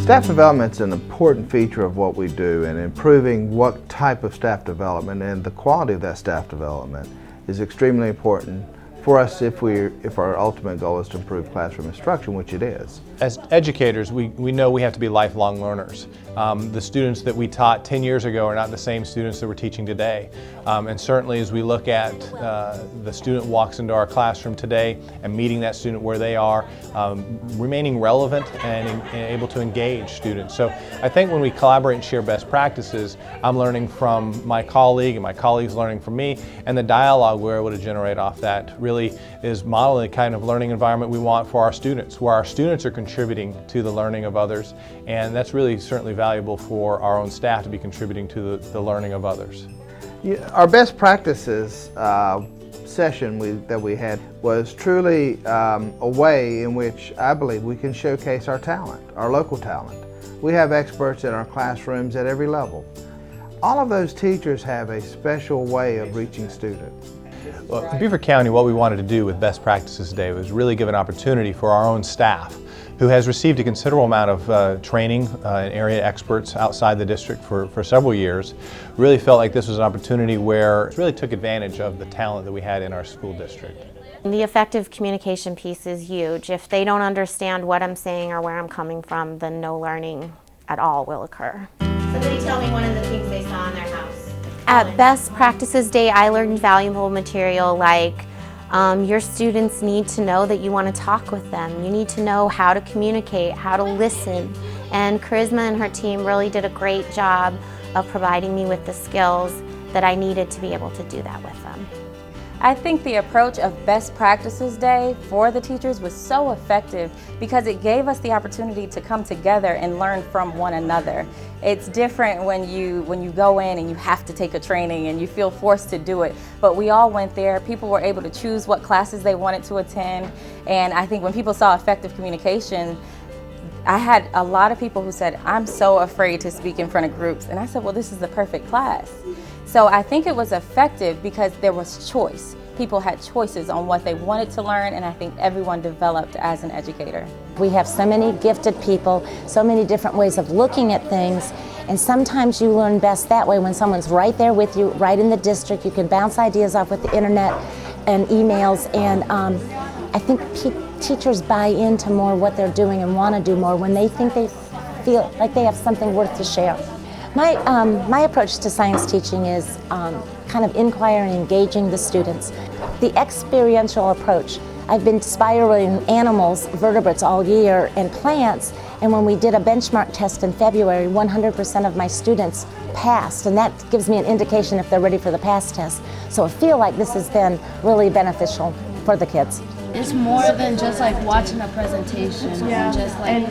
Staff development is an important feature of what we do, and improving what type of staff development and the quality of that staff development is extremely important for us if our ultimate goal is to improve classroom instruction, which it is. As educators, we know we have to be lifelong learners. The students that we taught 10 years ago are not the same students that we're teaching today. And certainly as we look at the student walks into our classroom today and meeting that student where they are, remaining relevant and able to engage students. So I think when we collaborate and share best practices, I'm learning from my colleague and my colleagues learning from me, and the dialogue we're able to generate off that really is modeling the kind of learning environment we want for our students, where our students are contributing to the learning of others, and that's really certainly valuable for our own staff to be contributing to the learning of others. Yeah, our best practices session that we had was truly a way in which I believe we can showcase our talent, our local talent. We have experts in our classrooms at every level. All of those teachers have a special way of reaching students. Well, for Beaufort County, what we wanted to do with Best Practices Day was really give an opportunity for our own staff, who has received a considerable amount of training and area experts outside the district for several years. Really felt like this was an opportunity where it really took advantage of the talent that we had in our school district. The effective communication piece is huge. If they don't understand what I'm saying or where I'm coming from, then no learning at all will occur. Somebody tell me one of the things they saw in their house. At Best Practices Day, I learned valuable material like your students need to know that you want to talk with them. You need to know how to communicate, how to listen. And Charisma and her team really did a great job of providing me with the skills that I needed to be able to do that with them. I think the approach of Best Practices Day for the teachers was so effective because it gave us the opportunity to come together and learn from one another. It's different when you go in and you have to take a training and you feel forced to do it, but we all went there. People were able to choose what classes they wanted to attend, and I think when people saw effective communication, I had a lot of people who said, I'm so afraid to speak in front of groups, and I said, well, this is the perfect class. So I think it was effective because there was choice. People had choices on what they wanted to learn, and I think everyone developed as an educator. We have so many gifted people, so many different ways of looking at things, and sometimes you learn best that way when someone's right there with you, right in the district. You can bounce ideas off with the internet and emails, and I think teachers buy into more what they're doing and want to do more when they think they feel like they have something worth to share. My approach to science teaching is kind of inquiring and engaging the students. The experiential approach. I've been spiraling animals, vertebrates all year, and plants, and when we did a benchmark test in February, 100% of my students passed, and that gives me an indication if they're ready for the pass test. So I feel like this has been really beneficial for the kids. It's more than just like watching a presentation, and just like and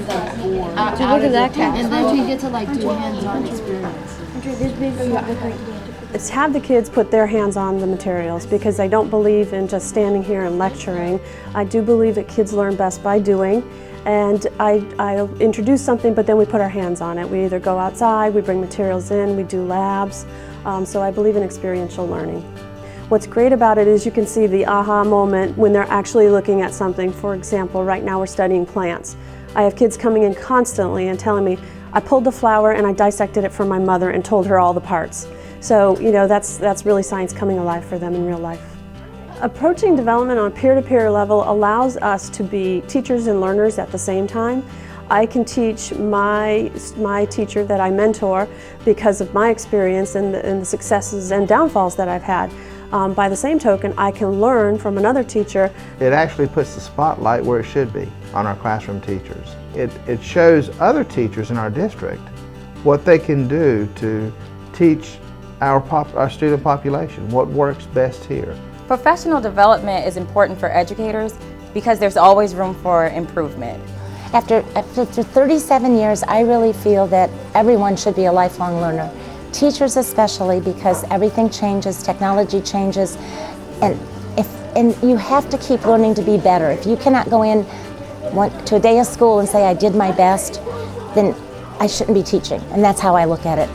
then you get to like do hands-on experience. It's have the kids put their hands on the materials, because I don't believe in just standing here and lecturing. I do believe that kids learn best by doing, and I introduce something, but then we put our hands on it. We either go outside, we bring materials in, we do labs, so I believe in experiential learning. What's great about it is you can see the aha moment when they're actually looking at something. For example, right now we're studying plants. I have kids coming in constantly and telling me, I pulled the flower and I dissected it for my mother and told her all the parts. So, you know, that's really science coming alive for them in real life. Approaching development on a peer-to-peer level allows us to be teachers and learners at the same time. I can teach my teacher that I mentor because of my experience and the successes and downfalls that I've had. By the same token, I can learn from another teacher. It actually puts the spotlight where it should be, on our classroom teachers. It shows other teachers in our district what they can do to teach our student population, what works best here. Professional development is important for educators because there's always room for improvement. After 37 years, I really feel that everyone should be a lifelong learner. Teachers especially, because everything changes, technology changes, and you have to keep learning to be better. If you cannot go in to a day of school and say I did my best, then I shouldn't be teaching, and that's how I look at it.